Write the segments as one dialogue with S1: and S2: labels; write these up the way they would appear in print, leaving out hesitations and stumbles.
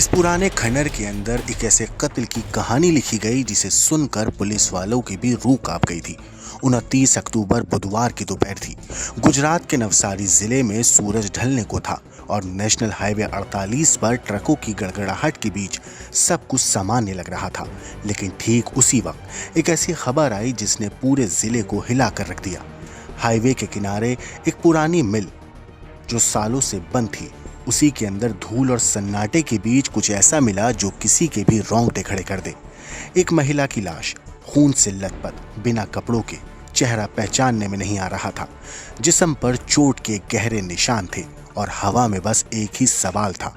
S1: इस पुराने खंडर के अंदर एक ऐसे कत्ल की कहानी लिखी गई जिसे सुनकर पुलिस वालों की भी रूह कांप गई थी। 29 अक्टूबर बुधवार की दोपहर थी। गुजरात के नवसारी जिले में सूरज ढलने को था और नेशनल हाईवे 48 पर ट्रकों की गड़गड़ाहट के बीच सब कुछ सामान्य लग रहा था। लेकिन ठीक उसी वक्त एक ऐसी खबर आई जिसने पूरे जिले को हिला कर रख दिया। हाईवे के किनारे एक पुरानी मिल जो सालों से बंद थी, उसी के अंदर धूल और सन्नाटे के बीच कुछ ऐसा मिला जो किसी के भी रोंगटे खड़े कर दे। एक महिला की लाश, खून से लथपथ, बिना कपड़ों के, चेहरा पहचानने में नहीं आ रहा था। जिस्म पर चोट के गहरे निशान थे और हवा में बस एक ही सवाल था,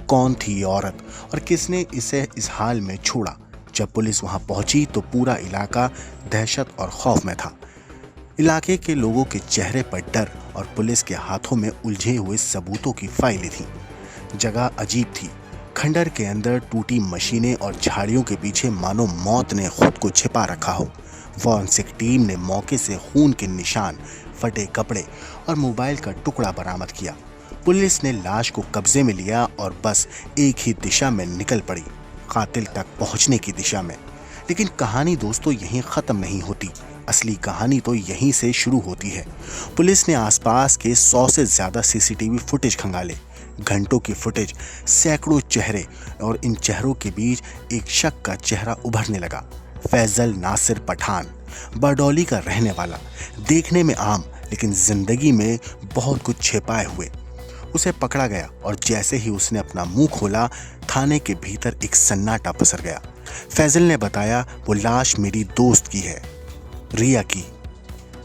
S1: कौन थी ये औरत और किसने इसे इस हाल में छोड़ा। जब पुलिस वहां पहुंची तो पूरा इलाका दहशत और खौफ में था। इलाके के लोगों के चेहरे पर डर और पुलिस के हाथों में उलझे हुए सबूतों की फाइलें थीं। जगह अजीब थी। खंडर के अंदर टूटी मशीनें और झाड़ियों के पीछे मानो मौत ने खुद को छिपा रखा हो। फॉरेंसिक टीम ने मौके से खून के निशान, फटे कपड़े और मोबाइल का टुकड़ा बरामद किया। पुलिस ने लाश को कब्जे में लिया और बस एक ही दिशा में निकल पड़ी, कातिल तक पहुंचने की दिशा में। लेकिन कहानी दोस्तों यहीं खत्म नहीं होती। असली कहानी तो यहीं से शुरू होती है। पुलिस ने आसपास के 100 से ज्यादा सीसीटीवी फुटेज खंगाले। घंटों की फुटेज, सैकड़ों चेहरे, और इन चेहरों के बीच एक शक का चेहरा उभरने लगा। फैजल नासिर पठान, बरडौली का रहने वाला, देखने में आम लेकिन जिंदगी में बहुत कुछ छिपाए हुए। उसे पकड़ा गया और जैसे ही उसने अपना मुंह खोला, थाने के भीतर एक सन्नाटा पसर गया। फैजल ने बताया, वो लाश मेरी दोस्त की है, रिया की।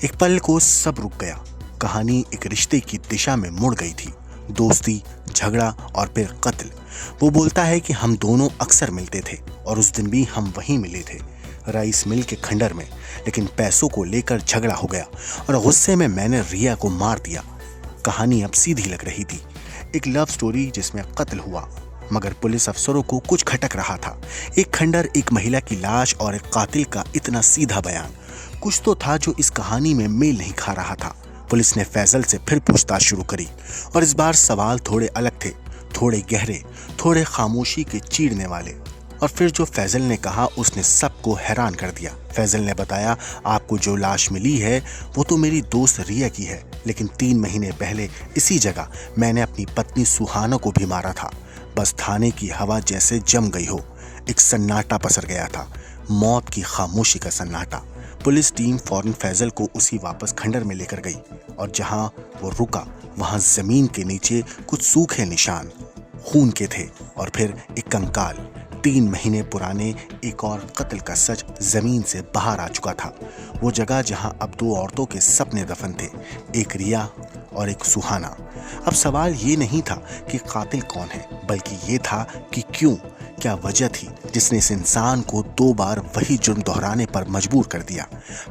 S1: एक पल को सब रुक गया। कहानी एक रिश्ते की दिशा में मुड़ गई थी। दोस्ती, झगड़ा और फिर कत्ल। वो बोलता है कि हम दोनों अक्सर मिलते थे और उस दिन भी हम वहीं मिले थे, राइस मिल के खंडर में। लेकिन पैसों को लेकर झगड़ा हो गया और गुस्से में मैंने रिया को मार दिया। कहानी अब सीधी लग रही थी, एक लव स्टोरी जिसमें कत्ल हुआ, मगर पुलिस अफसरों को कुछ खटक रहा था। एक खंडर, एक महिला की लाश और एक कातिल का इतना सीधा बयान। कुछ तो था जो इस कहानी में मेल नहीं खा रहा था। पुलिस ने फैजल से फिर पूछताछ शुरू करी और इस बार सवाल थोड़े अलग थे, थोड़े गहरे, थोड़े खामोशी के चीरने वाले। और फिर जो फैजल ने कहा उसने सबको हैरान कर दिया। फैजल ने बताया, आपको जो लाश मिली है वो तो मेरी दोस्त रिया की है, लेकिन 3 महीने पहले इसी जगह मैंने अपनी पत्नी सुहाना को भी मारा था। बस थाने की हवा जैसे जम गई हो। एक सन्नाटा पसर गया था, मौत की खामोशी का सन्नाटा। पुलिस टीम फौरन फैजल को उसी वापस खंडर में लेकर गई और जहां वो रुका वहां जमीन के नीचे कुछ सूखे निशान खून के थे और फिर एक कंकाल। 3 महीने पुराने एक और कत्ल का सच जमीन से बाहर आ चुका था। वो जगह जहां अब 2 औरतों के सपने दफन थे, एक रिया और एक सुहाना। अब सवाल ये नहीं था कि कातिल कौन है, बल्कि ये था कि क्यों, क्या वजह थी जिसने इस इंसान को 2 बार वही जुर्म दोहराने पर मजबूर कर दिया।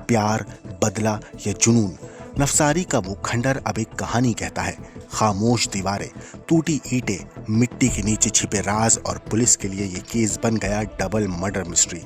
S1: प्यार, बदला या जुनून। नवसारी का वो खंडर अब एक कहानी कहता है। खामोश दीवारें, टूटी ईंटें, मिट्टी के नीचे छिपे राज, और पुलिस के लिए ये केस बन गया double murder mystery.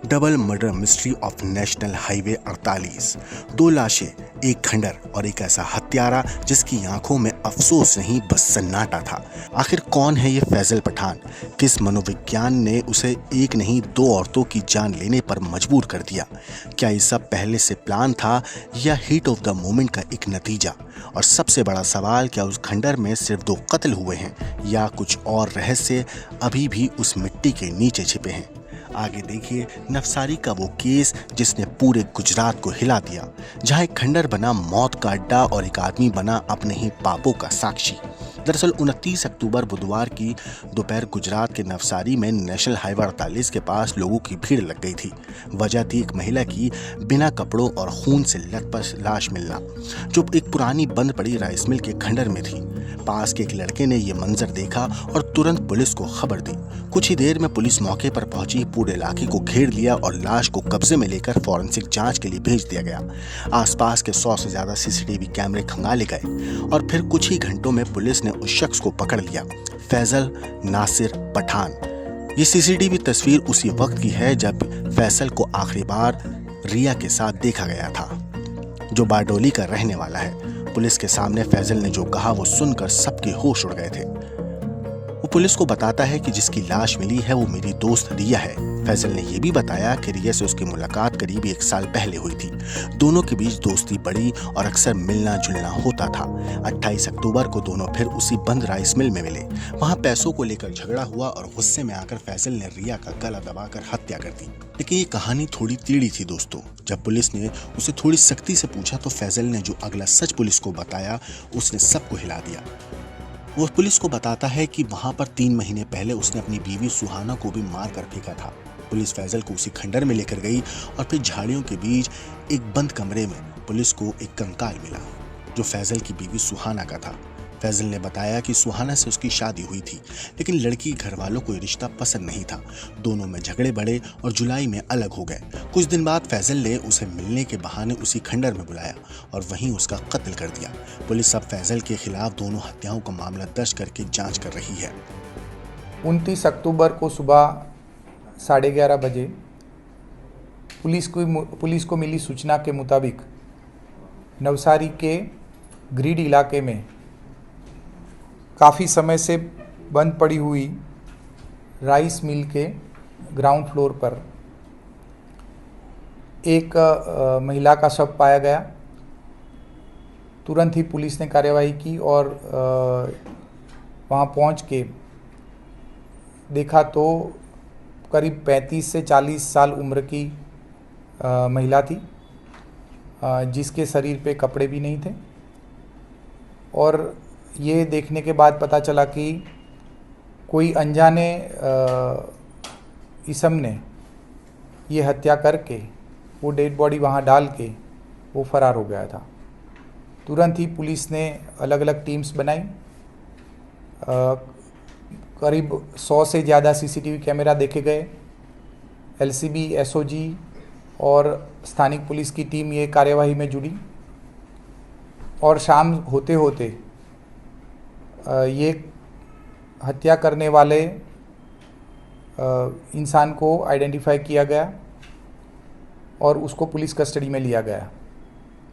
S1: Double murder mystery of national highway 48। 2 लाशें, एक खंडर और एक ऐसा हत्यारा जिसकी आंखों में अफसोस नहीं बस सन्नाटा था। आखिर कौन है ये फैजल पठान? किस मनोविज्ञान ने उसे एक नहीं 2 औरतों की जान लेने पर मजबूर कर दिया? क्या ये सब पहले से प्लान था या हीट ऑफ द मोमेंट का एक नतीजा? और सबसे बड़ा सवाल, क्या उस खंडर में सिर्फ 2 कत्ल हुए हैं या कुछ और रहस्य अभी भी उस मिट्टी के नीचे छिपे हैं? आगे देखिए नवसारी का वो केस जिसने पूरे गुजरात को हिला दिया, जहां एक खंडर बना मौत का अड्डा और एक आदमी बना अपने ही पापों का साक्षी। दरअसल 29 अक्टूबर बुधवार की दोपहर गुजरात के नवसारी में नेशनल हाईवे 48 के पास लोगों की भीड़ लग गई थी। वजह थी एक महिला की बिना कपड़ों और खून से लथपथ लाश मिलना, जो एक पुरानी बंद पड़ी राइस मिल के खंडर में थी। पास के एक लड़के ने यह मंजर देखा और तुरंत पुलिस को खबर दी। कुछ ही देर में पुलिस मौके पर पहुंची, पूरे इलाके को घेर लिया और लाश को कब्जे में लेकर फॉरेंसिक जांच के लिए भेज दिया गया। आसपास के 100 से ज्यादा सीसीटीवी कैमरे खंगाले गए और फिर कुछ ही घंटों में पुलिस ने उस शख्स को पकड़ लिया, फैजल नासिर पठान। ये सीसीटीवी तस्वीर उसी वक्त की है जब फैसल को आखिरी बार रिया के साथ देखा गया था, जो बारडोली का रहने वाला है। पुलिस के सामने फैजल ने जो कहा वो सुनकर सबके होश उड़ गए थे। वो पुलिस को बताता है कि जिसकी लाश मिली है वो मेरी दोस्त रिया है। फैजल ने यह भी बताया कि रिया से उसकी मुलाकात करीब 1 साल पहले हुई थी। दोनों के बीच दोस्ती बढ़ी और अक्सर मिलना जुलना होता था। 28 अक्टूबर को दोनों फिर उसी बंद राइस मिल में मिले। वहां पैसों को लेकर झगड़ा हुआ और गुस्से में आकर फैजल ने रिया का गला दबाकर हत्या कर दी। लेकिन ये कहानी थोड़ी टेढ़ी थी दोस्तों। जब पुलिस ने उसे थोड़ी सख्ती से पूछा तो फैजल ने जो अगला सच पुलिस को बताया उसने सबको हिला दिया। वो पुलिस को बताता है कि वहां पर 3 महीने पहले उसने अपनी बीवी सुहाना को भी मार कर फेंका था। पुलिस फैजल को उसी खंडर में लेकर गई और फिर झाड़ियों के बीच एक बंद कमरे में पुलिस को एक कंकाल मिला जो फैजल की बीवी सुहाना का था। फैजल ने बताया कि सुहाना से उसकी शादी हुई थी, लेकिन लड़की घर वालों को ये रिश्ता पसंद नहीं था। दोनों में झगड़े बढ़े और जुलाई में अलग हो गए। कुछ दिन बाद फैजल ने उसे मिलने के बहाने उसी खंडर में बुलाया और वहीं उसका कत्ल कर दिया। पुलिस अब फैजल के खिलाफ दोनों हत्याओं का मामला दर्ज करके जांच कर रही है।
S2: 29 अक्टूबर को सुबह 11:30 बजे पुलिस को मिली सूचना के मुताबिक नवसारी के ग्रीड इलाके में काफ़ी समय से बंद पड़ी हुई राइस मिल के ग्राउंड फ्लोर पर एक महिला का शव पाया गया। तुरंत ही पुलिस ने कार्यवाही की और वहाँ पहुँच के देखा तो करीब 35 से 40 साल उम्र की महिला थी, जिसके शरीर पे कपड़े भी नहीं थे। और ये देखने के बाद पता चला कि कोई अनजाने इसम ने ये हत्या करके वो डेड बॉडी वहाँ डाल के वो फरार हो गया था। तुरंत ही पुलिस ने अलग अलग टीम्स बनाई। करीब 100 से ज़्यादा सीसीटीवी कैमरा देखे गए। एलसीबी, एसओजी और स्थानिक पुलिस की टीम ये कार्यवाही में जुड़ी और शाम होते होते ये हत्या करने वाले इंसान को आइडेंटिफाई किया गया और उसको पुलिस कस्टडी में लिया गया।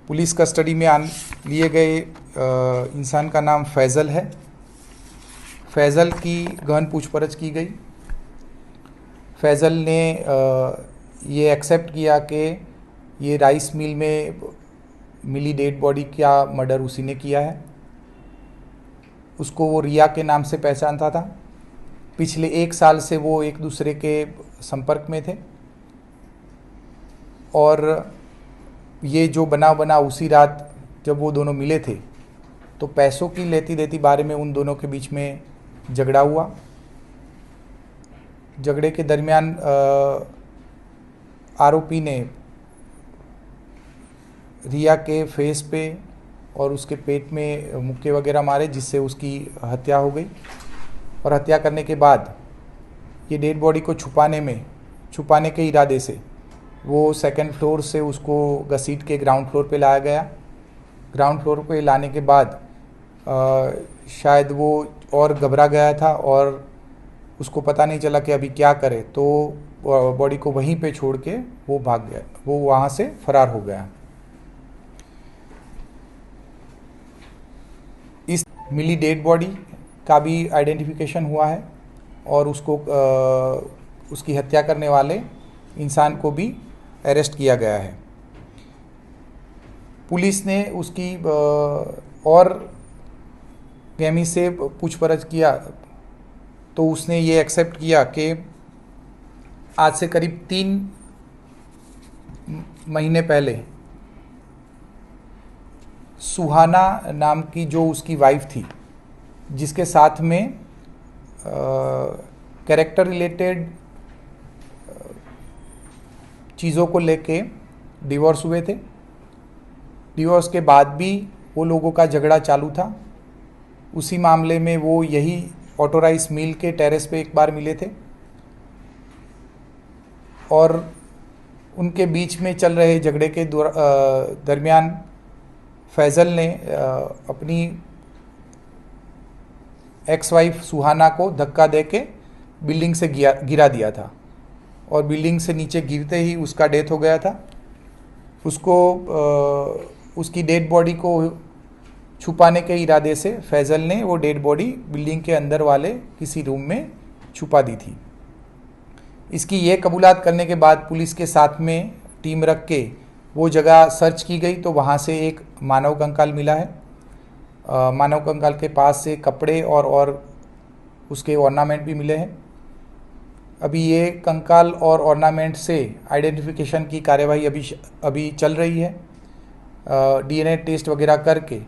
S2: पुलिस कस्टडी में लिए गए इंसान का नाम फैजल है। फैजल की गहन पूछपरछ की गई। फैजल ने ये एक्सेप्ट किया कि ये राइस मिल में मिली डेड बॉडी का मर्डर उसी ने किया है। उसको वो रिया के नाम से पहचानता था। पिछले 1 साल से वो एक दूसरे के संपर्क में थे और ये जो बना उसी रात जब वो दोनों मिले थे तो पैसों की लेती देती बारे में उन दोनों के बीच में झगड़ा हुआ। झगड़े के दरमियान आरोपी ने रिया के फेस पे और उसके पेट में मुक्के वगैरह मारे, जिससे उसकी हत्या हो गई। और हत्या करने के बाद ये डेड बॉडी को छुपाने के इरादे से वो 2nd फ्लोर से उसको घसीट के ग्राउंड फ्लोर पे लाया गया। ग्राउंड फ्लोर पे लाने के बाद शायद वो और घबरा गया था और उसको पता नहीं चला कि अभी क्या करे, तो बॉडी को वहीं पे छोड़ के वो भाग गया। वो वहाँ से फरार हो गया। इस मिली डेड बॉडी का भी आइडेंटिफिकेशन हुआ है और उसकी हत्या करने वाले इंसान को भी अरेस्ट किया गया है। पुलिस ने उसकी और गहमी से पूछपरछ किया तो उसने ये एक्सेप्ट किया कि आज से करीब 3 महीने पहले सुहाना नाम की जो उसकी वाइफ थी, जिसके साथ में कैरेक्टर रिलेटेड चीज़ों को लेके डिवोर्स हुए थे। डिवोर्स के बाद भी वो लोगों का झगड़ा चालू था। उसी मामले में वो यही ऑटो राइस मिल के टेरेस पे एक बार मिले थे और उनके बीच में चल रहे झगड़े के दरमियान फैजल ने अपनी एक्स वाइफ सुहाना को धक्का देके बिल्डिंग से गिरा दिया था और बिल्डिंग से नीचे गिरते ही उसका डेथ हो गया था। उसकी डेड बॉडी को छुपाने के इरादे से फैज़ल ने वो डेड बॉडी बिल्डिंग के अंदर वाले किसी रूम में छुपा दी थी। इसकी ये कबूलात करने के बाद पुलिस के साथ में टीम रख के वो जगह सर्च की गई तो वहाँ से एक मानव कंकाल मिला है। मानव कंकाल के पास से कपड़े और उसके ऑर्नामेंट भी मिले हैं। अभी ये कंकाल और ऑर्नामेंट से आइडेंटिफिकेशन की कार्यवाही अभी चल रही है। डीएनए टेस्ट वगैरह करके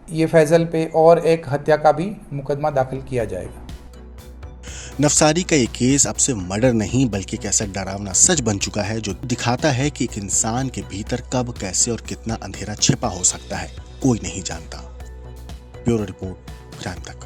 S2: ये फैज़ल पे और एक हत्या का भी मुकदमा दाखिल किया जाएगा।
S1: नवसारी का ये केस अब से मर्डर नहीं बल्कि एक ऐसा डरावना सच बन चुका है जो दिखाता है कि एक इंसान के भीतर कब, कैसे और कितना अंधेरा छिपा हो सकता है, कोई नहीं जानता। ब्यूरो रिपोर्ट, क्राइम तक।